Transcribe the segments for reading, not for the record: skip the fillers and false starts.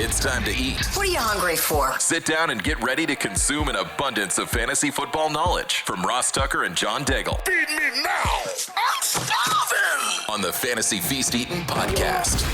It's time to eat. What are you hungry for? Sit down and get ready to consume an abundance of fantasy football knowledge from Ross Tucker and John Daigle. Feed me now. I'm starving. On the Fantasy Feast Eating Podcast.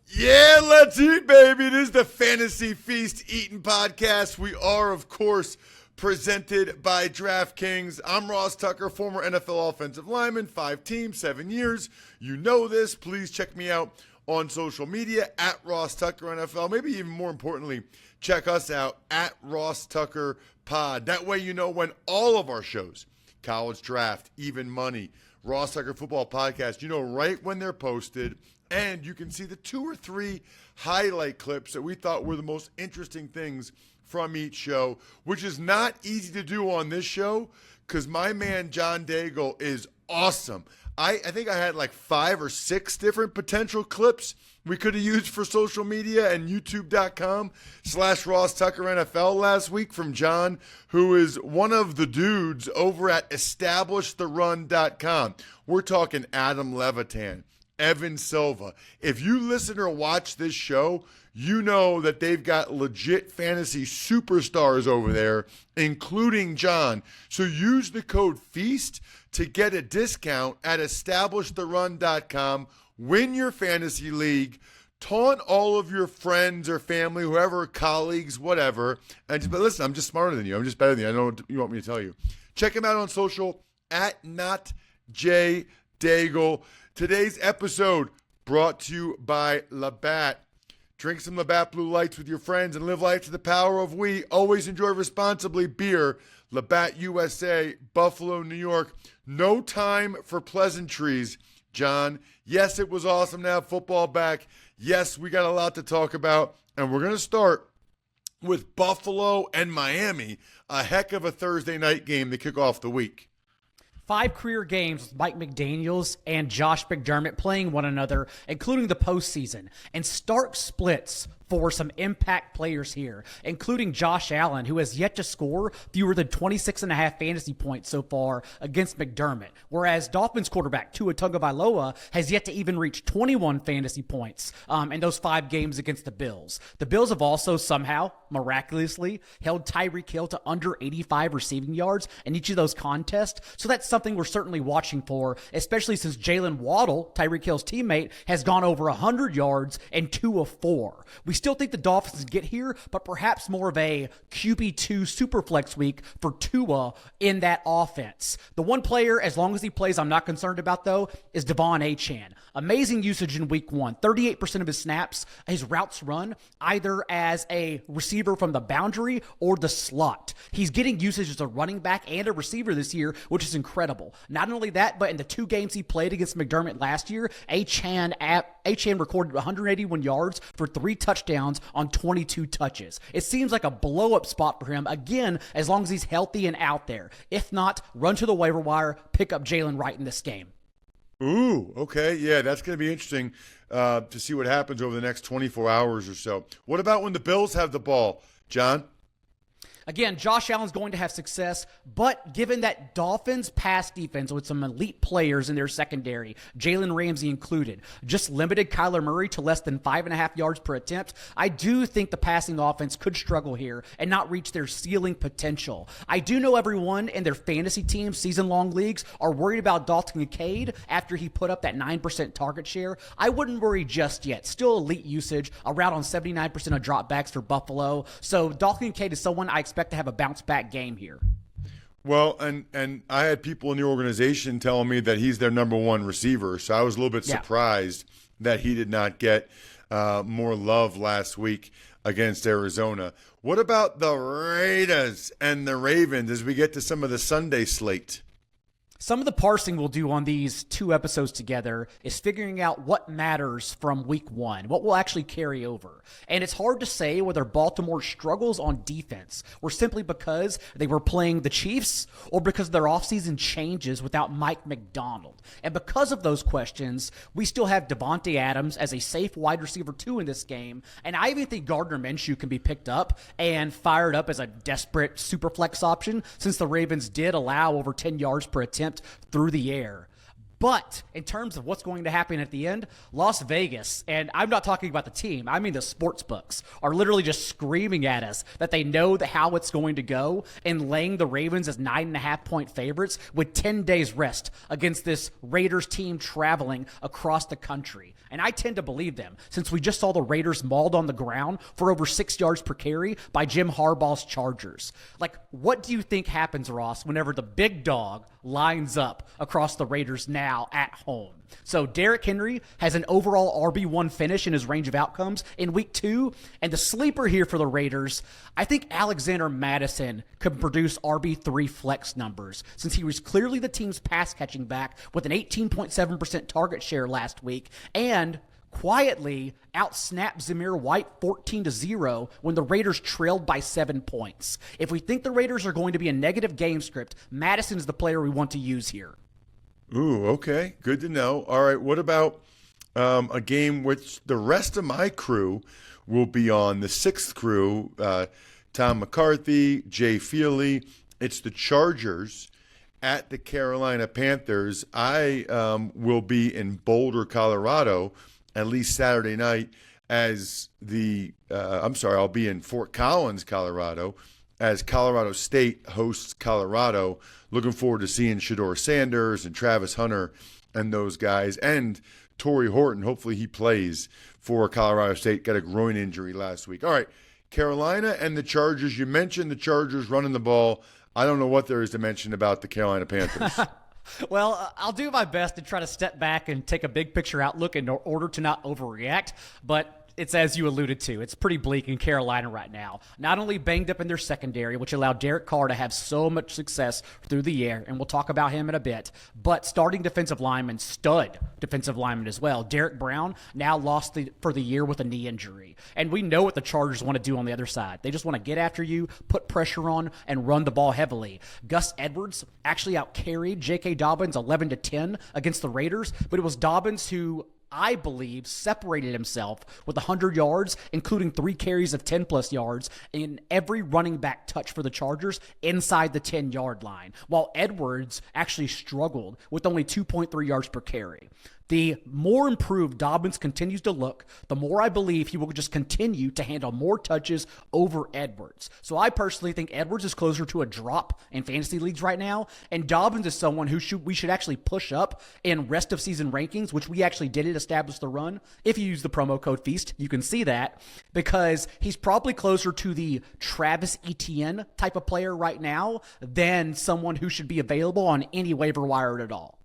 Yeah, let's eat, baby. It is the Fantasy Feast Eating Podcast. We are, of course, presented by DraftKings. I'm Ross Tucker, former NFL offensive lineman, 5 teams, 7 years. You know this. Please check me out on social media at Ross Tucker NFL. Maybe even more importantly, check us out at Ross Tucker Pod. That way you know when all of our shows, College Draft, Even Money, Ross Tucker Football Podcast, you know right when they're posted. And you can see the 2 or 3 highlight clips that we thought were the most interesting things from each show, which is not easy to do on this show because my man John Daigle is awesome. I think I had like 5 or 6 different potential clips we could have used for social media and youtube.com/Ross Tucker NFL last week from John, who is one of the dudes over at EstablishTheRun.com. We're talking Adam Levitan, Evan Silva. If you listen or watch this show, you know that they've got legit fantasy superstars over there, including John. So use the code FEAST to get a discount at EstablishTheRun.com. Win your fantasy league. Taunt all of your friends or family, whoever, colleagues, whatever. But listen, I'm just smarter than you. I'm just better than you. I know what you want me to tell you. Check him out on social at NotJDaigle. Today's episode brought to you by Labatt. Drink some Labatt Blue Lights with your friends and live life to the power of we. Always enjoy responsibly. Beer, Labatt USA, Buffalo, New York. No time for pleasantries, John. Yes, it was awesome to have football back. Yes, we got a lot to talk about. And we're going to start with Buffalo and Miami. A heck of a Thursday night game to kick off the week. 5 career games with Mike McDaniels and Josh McDermott playing one another, including the postseason, and stark splits for some impact players here, including Josh Allen, who has yet to score fewer than 26.5 fantasy points so far against McDermott, whereas Dolphins quarterback Tua Tagovailoa has yet to even reach 21 fantasy points in those 5 games against the Bills. The Bills have also somehow, miraculously, held Tyreek Hill to under 85 receiving yards in each of those contests, so that's something we're certainly watching for, especially since Jalen Waddle, Tyreek Hill's teammate, has gone over 100 yards in 2 of 4. We still think the Dolphins get here, but perhaps more of a QB2 superflex week for Tua in that offense. The one player, as long as he plays, I'm not concerned about, though, is Devon Achane. Amazing usage in week 1. 38% of his snaps, his routes run, either as a receiver from the boundary or the slot. He's getting usage as a running back and a receiver this year, which is incredible. Not only that, but in the 2 games he played against McDermott last year, Achane recorded 181 yards for 3 touchdowns on 22 touches. It seems like a blow-up spot for him, again, as long as he's healthy and out there. If not, run to the waiver wire, pick up Jalen Wright in this game. Ooh, okay. Yeah, that's going to be interesting to see what happens over the next 24 hours or so. What about when the Bills have the ball, John? Again, Josh Allen's going to have success, but given that Dolphins pass defense with some elite players in their secondary, Jalen Ramsey included, just limited Kyler Murray to less than 5.5 yards per attempt, I do think the passing offense could struggle here and not reach their ceiling potential. I do know everyone in their fantasy teams, season-long leagues, are worried about Dalton Kincaid after he put up that 9% target share. I wouldn't worry just yet. Still elite usage, around on 79% of dropbacks for Buffalo. So Dalton Kincaid is someone I expect to have a bounce-back game here. Well, and I had people in the organization telling me that he's their number 1 receiver, so I was a little bit surprised that he did not get more love last week against Arizona. What about the Raiders and the Ravens as we get to some of the Sunday slate? Some of the parsing we'll do on these 2 episodes together is figuring out what matters from week 1, what will actually carry over. And it's hard to say whether Baltimore struggles on defense or simply because they were playing the Chiefs or because their offseason changes without Mike McDonald. And because of those questions, we still have Devontae Adams as a safe wide receiver 2 in this game. And I even think Gardner Minshew can be picked up and fired up as a desperate super flex option since the Ravens did allow over 10 yards per attempt through the air. But in terms of what's going to happen at the end, Las Vegas, and I'm not talking about the team, I mean the sports books, are literally just screaming at us that they know how it's going to go and laying the Ravens as 9.5-point favorites with 10 days rest against this Raiders team traveling across the country. And I tend to believe them, since we just saw the Raiders mauled on the ground for over 6 yards per carry by Jim Harbaugh's Chargers. Like, what do you think happens, Ross, whenever the big dog lines up across the Raiders now at home? So Derrick Henry has an overall RB1 finish in his range of outcomes in week 2. And the sleeper here for the Raiders, I think Alexander Mattison could produce RB3 flex numbers, since he was clearly the team's pass-catching back with an 18.7% target share last week and quietly outsnapped Zamir White 14-0 when the Raiders trailed by 7 points. If we think the Raiders are going to be a negative game script, Madison is the player we want to use here. Ooh, okay. Good to know. All right, what about a game which the rest of my crew will be on, the 6th crew, Tom McCarthy, Jay Feely. It's the Chargers at the Carolina Panthers. I will be in Boulder, Colorado, at least Saturday night, as I'll be in Fort Collins, Colorado, as Colorado State hosts Colorado. Looking forward to seeing Shedeur Sanders and Travis Hunter and those guys, and Torrey Horton. Hopefully he plays for Colorado State. Got a groin injury last week. All right, Carolina and the Chargers. You mentioned the Chargers running the ball. I don't know what there is to mention about the Carolina Panthers. Well, I'll do my best to try to step back and take a big picture outlook in order to not overreact, but it's as you alluded to. It's pretty bleak in Carolina right now. Not only banged up in their secondary, which allowed Derek Carr to have so much success through the year, and we'll talk about him in a bit, but starting defensive lineman, stud defensive lineman as well. Derek Brown now lost for the year with a knee injury. And we know what the Chargers want to do on the other side. They just want to get after you, put pressure on, and run the ball heavily. Gus Edwards actually outcarried J.K. Dobbins 11-10 against the Raiders, but it was Dobbins who, I believe, separated himself with 100 yards, including 3 carries of 10-plus yards in every running back touch for the Chargers inside the 10-yard line, while Edwards actually struggled with only 2.3 yards per carry. The more improved Dobbins continues to look, the more I believe he will just continue to handle more touches over Edwards. So I personally think Edwards is closer to a drop in fantasy leagues right now, and Dobbins is someone who we should actually push up in rest of season rankings, which we actually did establish the run. If you use the promo code FEAST, you can see that, because he's probably closer to the Travis Etienne type of player right now than someone who should be available on any waiver wire at all.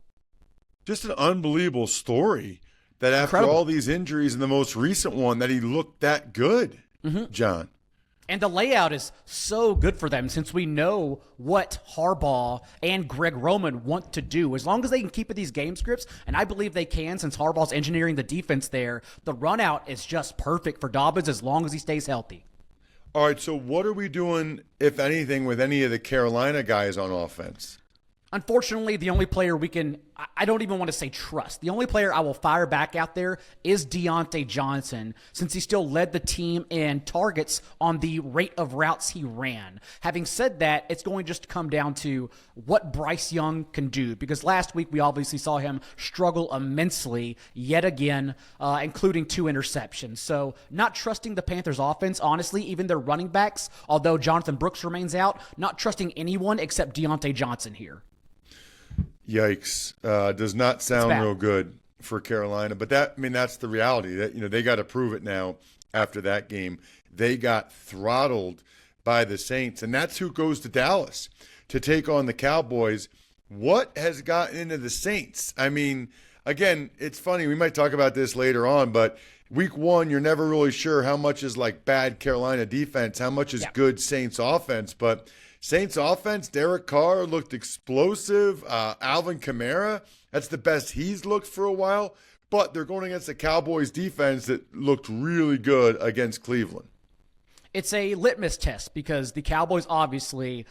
Just an unbelievable story that after all these injuries and the most recent one that he looked that good, John. And the layout is so good for them, since we know what Harbaugh and Greg Roman want to do. As long as they can keep it these game scripts, and I believe they can, since Harbaugh's engineering the defense there, the run out is just perfect for Dobbins as long as he stays healthy. All right, so what are we doing, if anything, with any of the Carolina guys on offense? Unfortunately, the only player I don't even want to say trust. The only player I will fire back out there is Deontay Johnson, since he still led the team in targets on the rate of routes he ran. Having said that, it's going to just come down to what Bryce Young can do, because last week we obviously saw him struggle immensely yet again, including 2 interceptions. So not trusting the Panthers offense, honestly, even their running backs, although Jonathan Brooks remains out, not trusting anyone except Deontay Johnson here. Yikes. Does not sound real good for Carolina. But that's the reality. That they got to prove it now after that game. They got throttled by the Saints, and that's who goes to Dallas to take on the Cowboys. What has gotten into the Saints? I mean, again, it's funny. We might talk about this later on, but week 1, you're never really sure how much is like bad Carolina defense, how much is good Saints offense. But Saints offense, Derek Carr looked explosive. Alvin Kamara, that's the best he's looked for a while. But they're going against the Cowboys defense that looked really good against Cleveland. It's a litmus test, because the Cowboys obviously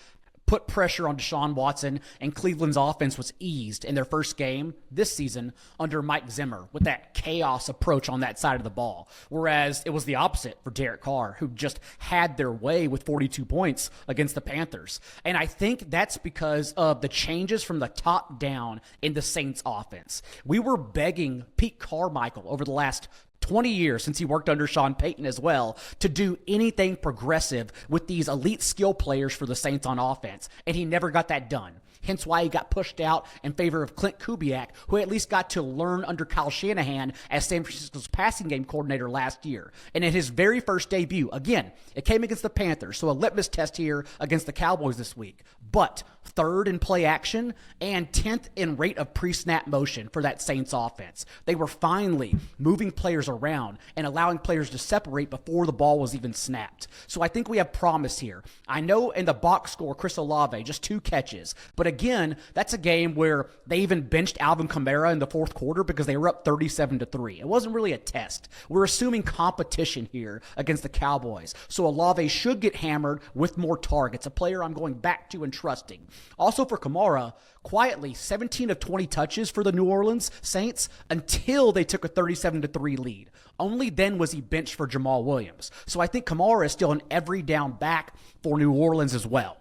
put pressure on Deshaun Watson, and Cleveland's offense was eased in their first game this season under Mike Zimmer with that chaos approach on that side of the ball. Whereas it was the opposite for Derek Carr, who just had their way with 42 points against the Panthers. And I think that's because of the changes from the top down in the Saints offense. We were begging Pete Carmichael over the last 20 years, since he worked under Sean Payton as well, to do anything progressive with these elite skill players for the Saints on offense, and he never got that done. Hence why he got pushed out in favor of Clint Kubiak, who at least got to learn under Kyle Shanahan as San Francisco's passing game coordinator last year. And in his very first debut, again, it came against the Panthers, so a litmus test here against the Cowboys this week. But third in play action and 10th in rate of pre-snap motion for that Saints offense. They were finally moving players around and allowing players to separate before the ball was even snapped. So I think we have promise here. I know in the box score, Chris Olave, just 2 catches. But again, that's a game where they even benched Alvin Kamara in the fourth quarter because they were up 37-3. It wasn't really a test. We're assuming competition here against the Cowboys. So Olave should get hammered with more targets, a player I'm going back to and trusting. Also for Kamara, quietly 17 of 20 touches for the New Orleans Saints until they took a 37-3 lead. Only then was he benched for Jamal Williams. So I think Kamara is still an every down back for New Orleans as well.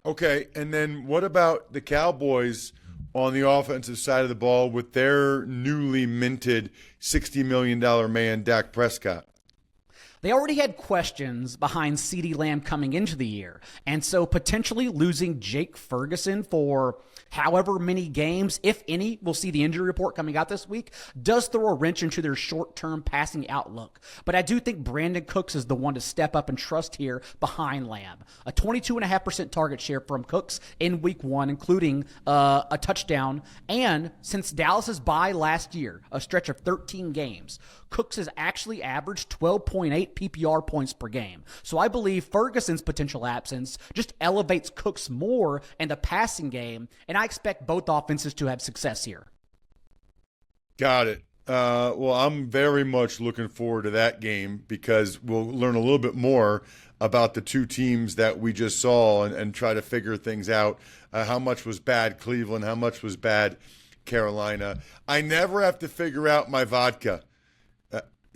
Okay, and then what about the Cowboys on the offensive side of the ball with their newly minted $60 million man, Dak Prescott? They already had questions behind CeeDee Lamb coming into the year, and so potentially losing Jake Ferguson for however many games, if any, we'll see the injury report coming out this week, does throw a wrench into their short-term passing outlook. But I do think Brandon Cooks is the one to step up and trust here behind Lamb. A 22.5% target share from Cooks in week 1, including a touchdown. And since Dallas's bye last year, a stretch of 13 games, Cooks has actually averaged 12.8 PPR points per game. So I believe Ferguson's potential absence just elevates Cooks more in the passing game, and I expect both offenses to have success here. Got it. Well, I'm very much looking forward to that game because we'll learn a little bit more about the two teams that we just saw and try to figure things out. How much was bad Cleveland? How much was bad Carolina? I never have to figure out my vodka,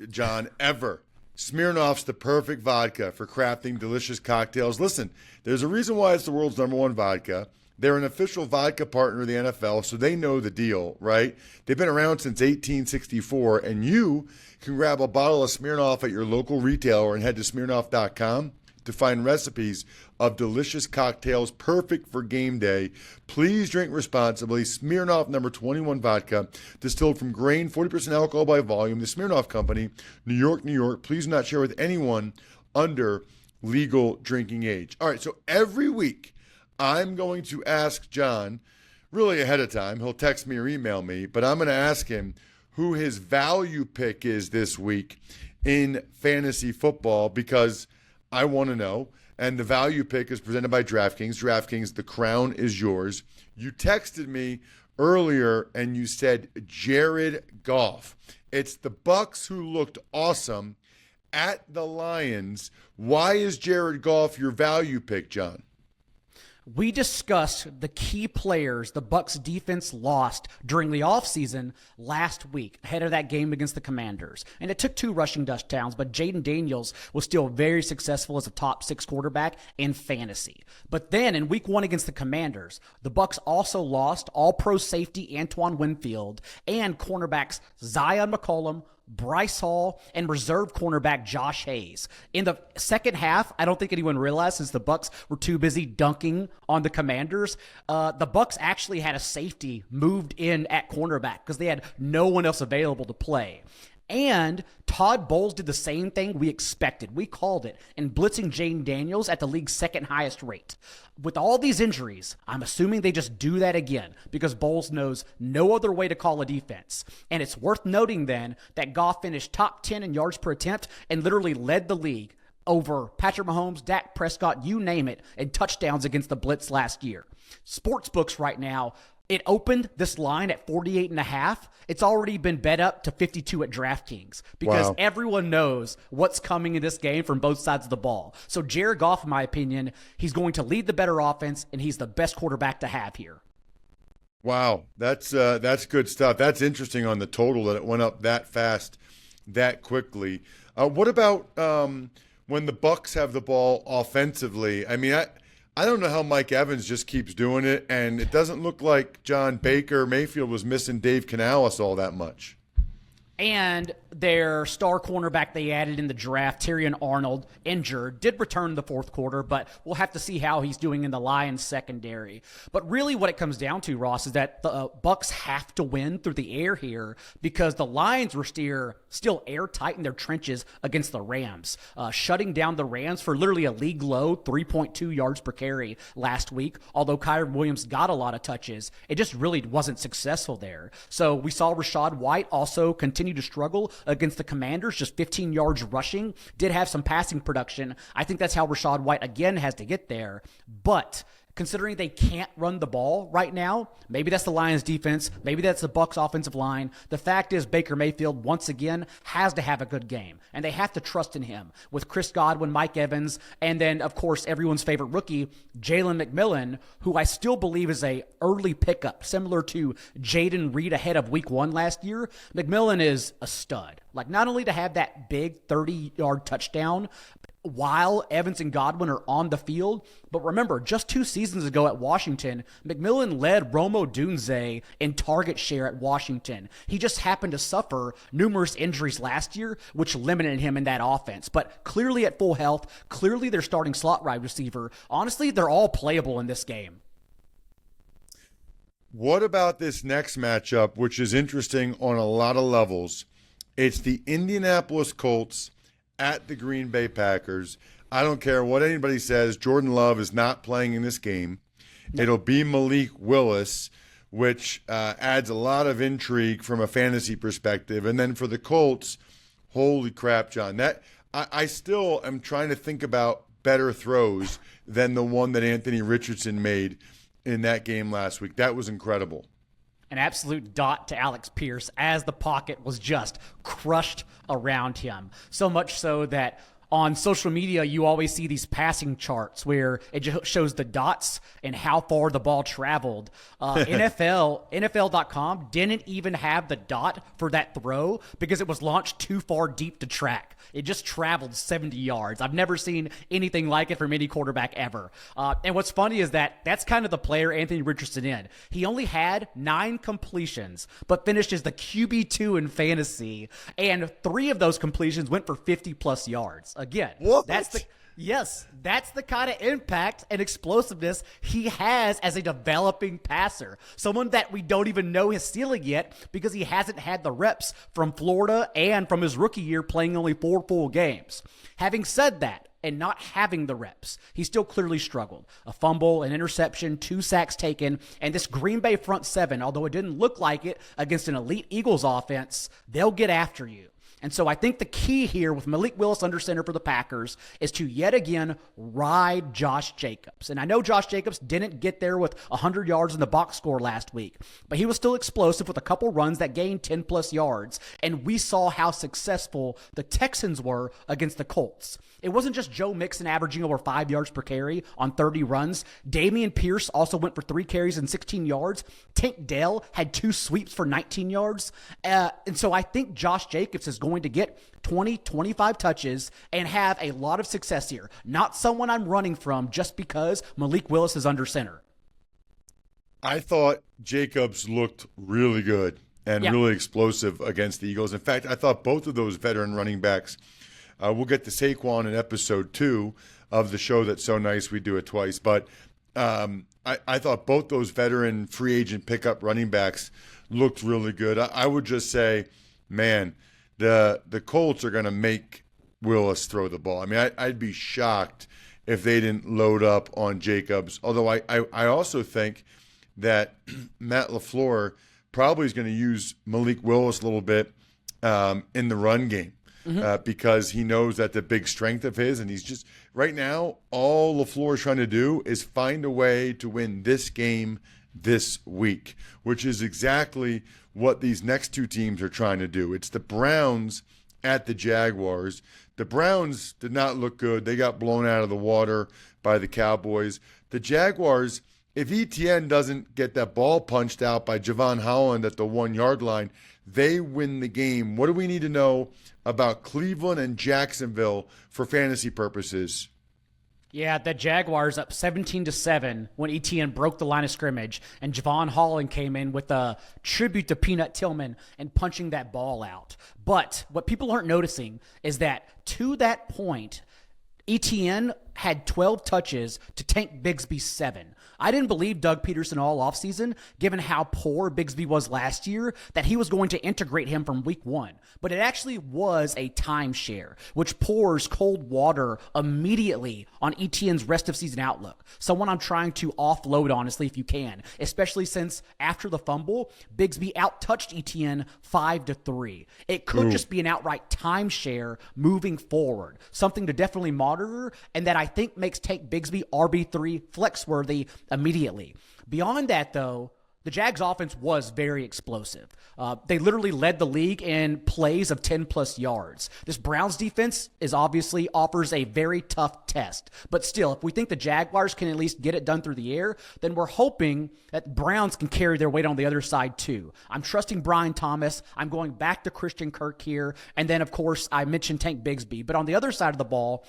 John, ever. Smirnoff's the perfect vodka for crafting delicious cocktails. Listen, there's a reason why it's the world's #1 vodka. They're an official vodka partner of the NFL, so they know the deal, right? They've been around since 1864, and you can grab a bottle of Smirnoff at your local retailer and head to Smirnoff.com to find recipes of delicious cocktails perfect for game day. Please drink responsibly. Smirnoff number 21 vodka, distilled from grain, 40% alcohol by volume. The Smirnoff Company, New York, New York. Please do not share with anyone under legal drinking age. All right, so every week I'm going to ask John, really ahead of time, he'll text me or email me, but I'm going to ask him who his value pick is this week in fantasy football because I want to know. And the value pick is presented by DraftKings. DraftKings, the crown is yours. You texted me earlier and you said Jared Goff. It's the Bucs who looked awesome at the Lions. Why is Jared Goff your value pick, John? We discussed the key players the Bucs defense lost during the offseason last week ahead of that game against the Commanders. And it took 2 rushing touchdowns, but Jaden Daniels was still very successful as a top 6 quarterback in fantasy. But then in week 1 against the Commanders, the Bucs also lost all-pro safety Antoine Winfield and cornerbacks Zion McCollum, Bryce Hall, and reserve cornerback Josh Hayes. In the second half, I don't think anyone realized since the Bucs were too busy dunking on the Commanders, the Bucs actually had a safety moved in at cornerback because they had no one else available to play. And Todd Bowles did the same thing we expected. We called it in blitzing Jaden Daniels at the league's second highest rate. With all these injuries, I'm assuming they just do that again because Bowles knows no other way to call a defense. And it's worth noting then that Goff finished top 10 in yards per attempt and literally led the league over Patrick Mahomes, Dak Prescott, you name it, and touchdowns against the blitz last year. Sportsbooks right now It opened this line at 48.5. It's already been bet up to 52 at DraftKings because Wow. everyone knows what's coming in this game from both sides of the ball. So Jared Goff, in my opinion, he's going to lead the better offense, and he's the best quarterback to have here. Wow, that's good stuff. That's interesting on the total that it went up that fast, that quickly. What about when the Bucs have the ball offensively? I mean, I don't know how Mike Evans just keeps doing it, and it doesn't look like John Baker Mayfield was missing Dave Canales all that much. And their star cornerback they added in the draft, Tyrion Arnold, injured, did return in the fourth quarter, but we'll have to see how he's doing in the Lions secondary. But really what it comes down to, Ross, is that the Bucs have to win through the air here because the Lions were still airtight in their trenches against the Rams, shutting down the Rams for literally a league low 3.2 yards per carry last week. Although Kyren Williams got a lot of touches, it just really wasn't successful there. So we saw Rachaad White also continue to struggle against the Commanders, just 15 yards rushing, did have some passing production. I think that's how Rachaad White again has to get there. But considering they can't run the ball right now, maybe that's the Lions defense, maybe that's the Bucs offensive line. The fact is Baker Mayfield once again has to have a good game, and they have to trust in him with Chris Godwin, Mike Evans, and then of course everyone's favorite rookie, Jalen McMillan, who I still believe is a early pickup, similar to Jaden Reed ahead of week 1 last year. McMillan is a stud. Like, not only to have that big 30-yard touchdown while Evans and Godwin are on the field, but remember, just 2 seasons ago at Washington, McMillan led Rome Odunze in target share at Washington. He just happened to suffer numerous injuries last year, which limited him in that offense. But clearly at full health, clearly their starting slot wide receiver. Honestly, they're all playable in this game. What about this next matchup, which is interesting on a lot of levels? It's the Indianapolis Colts at the Green Bay Packers. I don't care what anybody says. Jordan Love is not playing in this game. It'll be Malik Willis, which adds a lot of intrigue from a fantasy perspective. And then for the Colts, holy crap, John. I still am trying to think about better throws than the one that Anthony Richardson made in that game last week. That was incredible. An absolute dot to Alex Pierce as the pocket was just crushed around him. So much so that on social media, you always see these passing charts where it just shows the dots and how far the ball traveled. NFL.com didn't even have the dot for that throw because it was launched too far deep to track. It just traveled 70 yards. I've never seen anything like it from any quarterback ever. And what's funny is that that's kind of the player Anthony Richardson in. He only had 9 completions, but finished as the QB2 in fantasy. And 3 of those completions went for 50-plus yards. Again, What? that's the kind of impact and explosiveness he has as a developing passer. Someone that we don't even know his ceiling yet because he hasn't had the reps from Florida and from his rookie year playing only 4 full games. Having said that, and not having the reps, he still clearly struggled. A fumble, an interception, 2 sacks taken, and this Green Bay front 7, although it didn't look like it against an elite Eagles offense, they'll get after you. And so I think the key here with Malik Willis under center for the Packers is to yet again ride Josh Jacobs. And I know Josh Jacobs didn't get there with 100 yards in the box score last week, but he was still explosive with a couple runs that gained 10-plus yards. And we saw how successful the Texans were against the Colts. It wasn't just Joe Mixon averaging over 5 yards per carry on 30 runs. Dameon Pierce also went for 3 carries and 16 yards. Tank Dell had 2 sweeps for 19 yards. And so I think Josh Jacobs is going to get 20, 25 touches and have a lot of success here. Not someone I'm running from just because Malik Willis is under center. I thought Jacobs looked really good and really explosive against the Eagles. In fact, I thought both of those veteran running backs, we'll get to Saquon in episode 2 of the show that's so nice we do it twice. But I thought both those veteran free agent pickup running backs looked really good. I would just say, man, the Colts are going to make Willis throw the ball. I mean, I'd be shocked if they didn't load up on Jacobs. Although I also think that Matt LaFleur probably is going to use Malik Willis a little bit in the run game. Because he knows that's a big strength of his, and he's just right now all LaFleur is trying to do is find a way to win this game this week, which is exactly what these next two teams are trying to do. It's the Browns at the Jaguars. The Browns did not look good. They got blown out of the water by the Cowboys. The Jaguars, if ETN doesn't get that ball punched out by Javon Holland at the 1-yard line, they win the game. What do we need to know about Cleveland and Jacksonville for fantasy purposes? Yeah, the Jaguars up 17-7 when ETN broke the line of scrimmage, and Javon Holland came in with a tribute to Peanut Tillman and punching that ball out. But what people aren't noticing is that to that point, ETN had 12 touches to Tank Bigsby's 7. I didn't believe Doug Peterson all offseason, given how poor Bigsby was last year, that he was going to integrate him from week 1. But it actually was a timeshare, which pours cold water immediately on ETN's rest of season outlook. Someone I'm trying to offload, honestly, if you can, especially since after the fumble, Bigsby out-touched ETN 5-3. It could just be an outright timeshare moving forward, something to definitely monitor, and that I think makes Tank Bigsby RB3 flex-worthy immediately. Beyond that, though, the Jags offense was very explosive. They literally led the league in plays of 10-plus yards. This Browns defense obviously offers a very tough test. But still, if we think the Jaguars can at least get it done through the air, then we're hoping that Browns can carry their weight on the other side too. I'm trusting Brian Thomas. I'm going back to Christian Kirk here. And then, of course, I mentioned Tank Bigsby. But on the other side of the ball,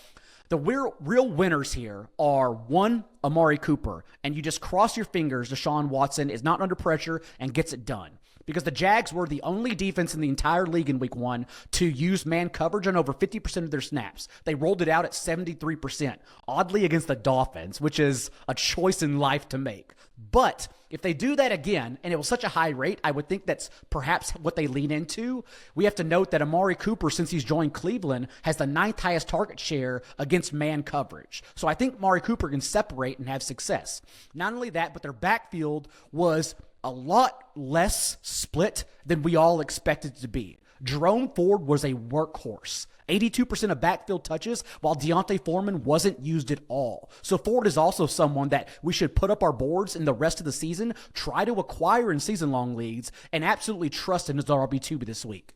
the real winners here are, one, Amari Cooper, and you just cross your fingers Deshaun Watson is not under pressure and gets it done. Because the Jags were the only defense in the entire league in week 1 to use man coverage on over 50% of their snaps. They rolled it out at 73%, oddly against the Dolphins, which is a choice in life to make. But if they do that again, and it was such a high rate, I would think that's perhaps what they lean into. We have to note that Amari Cooper, since he's joined Cleveland, has the 9th highest target share against man coverage. So I think Amari Cooper can separate and have success. Not only that, but their backfield was a lot less split than we all expected it to be. Jerome Ford was a workhorse. 82% of backfield touches, while Deontay Foreman wasn't used at all. So Ford is also someone that we should put up our boards in the rest of the season, try to acquire in season-long leagues, and absolutely trust in his RB2 this week.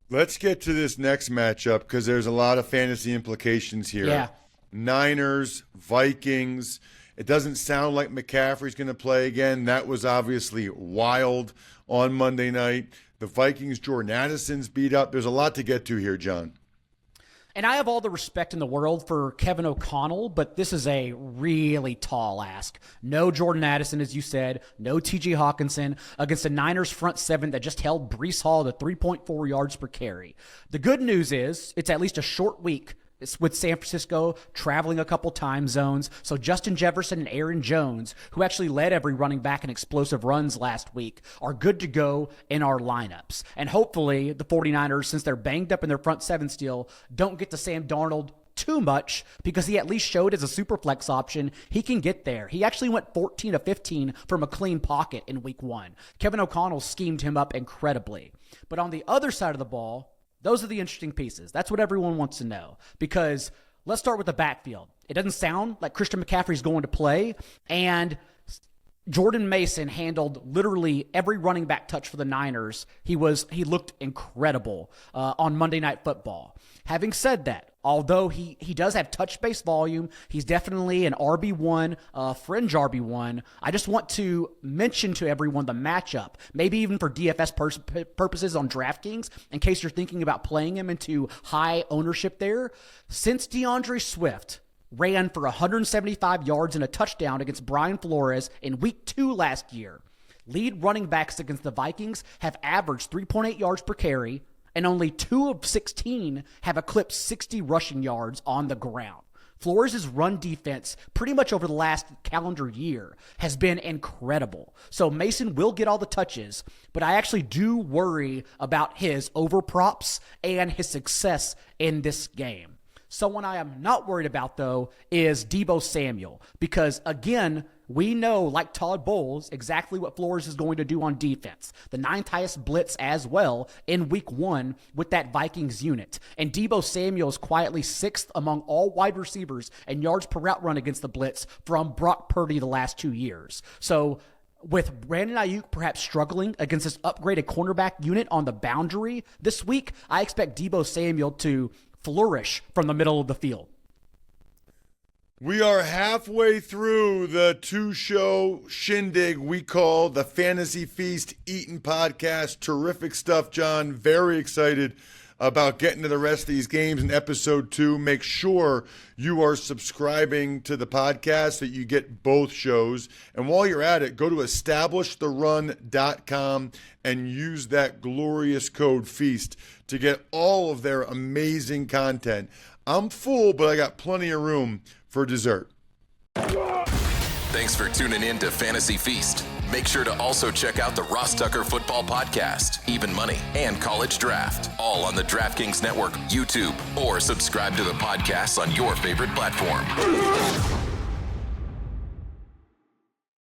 Let's get to this next matchup because there's a lot of fantasy implications here. Yeah. Niners, Vikings. It doesn't sound like McCaffrey's going to play again. That was obviously wild on Monday night. The Vikings, Jordan Addison's beat up. There's a lot to get to here, John. And I have all the respect in the world for Kevin O'Connell, but this is a really tall ask. No Jordan Addison, as you said. No T.J. Hawkinson against a Niners front 7 that just held Breece Hall to 3.4 yards per carry. The good news is it's at least a short week. It's with San Francisco traveling a couple time zones. So Justin Jefferson and Aaron Jones, who actually led every running back in explosive runs last week, are good to go in our lineups. And hopefully the 49ers, since they're banged up in their front 7 still, don't get to Sam Darnold too much because he at least showed as a super flex option he can get there. He actually went 14 of 15 from a clean pocket in week 1. Kevin O'Connell schemed him up incredibly. But on the other side of the ball, those are the interesting pieces. That's what everyone wants to know. Because let's start with the backfield. It doesn't sound like Christian McCaffrey's going to play. And Jordan Mason handled literally every running back touch for the Niners. He looked incredible on Monday Night Football. Having said that, although he does have touch-based volume, he's definitely an RB1, fringe RB1. I just want to mention to everyone the matchup, maybe even for DFS purposes on DraftKings, in case you're thinking about playing him into high ownership there. Since DeAndre Swift ran for 175 yards and a touchdown against Brian Flores in week 2 last year, lead running backs against the Vikings have averaged 3.8 yards per carry, and only 2 of 16 have eclipsed 60 rushing yards on the ground. Flores' run defense pretty much over the last calendar year has been incredible. So Mason will get all the touches, but I actually do worry about his overprops and his success in this game. Someone I am not worried about, though, is Deebo Samuel, because, again, we know, like Todd Bowles, exactly what Flores is going to do on defense. The 9th highest blitz as well in week 1 with that Vikings unit. And Deebo Samuel is quietly 6th among all wide receivers and yards per route run against the blitz from Brock Purdy the last 2 years. So with Brandon Ayuk perhaps struggling against this upgraded cornerback unit on the boundary this week, I expect Deebo Samuel to flourish from the middle of the field. We are halfway through the 2-show shindig we call the Fantasy Feast Eatin' Podcast. Terrific stuff, John. Very excited about getting to the rest of these games in episode 2. Make sure you are subscribing to the podcast so that you get both shows. And while you're at it, go to establishtherun.com and use that glorious code FEAST to get all of their amazing content. I'm full, but I got plenty of room for dessert. Thanks for tuning in to Fantasy Feast. Make sure to also check out the Ross Tucker Football Podcast, Even Money, and College Draft, all on the DraftKings Network, YouTube, or subscribe to the podcasts on your favorite platform.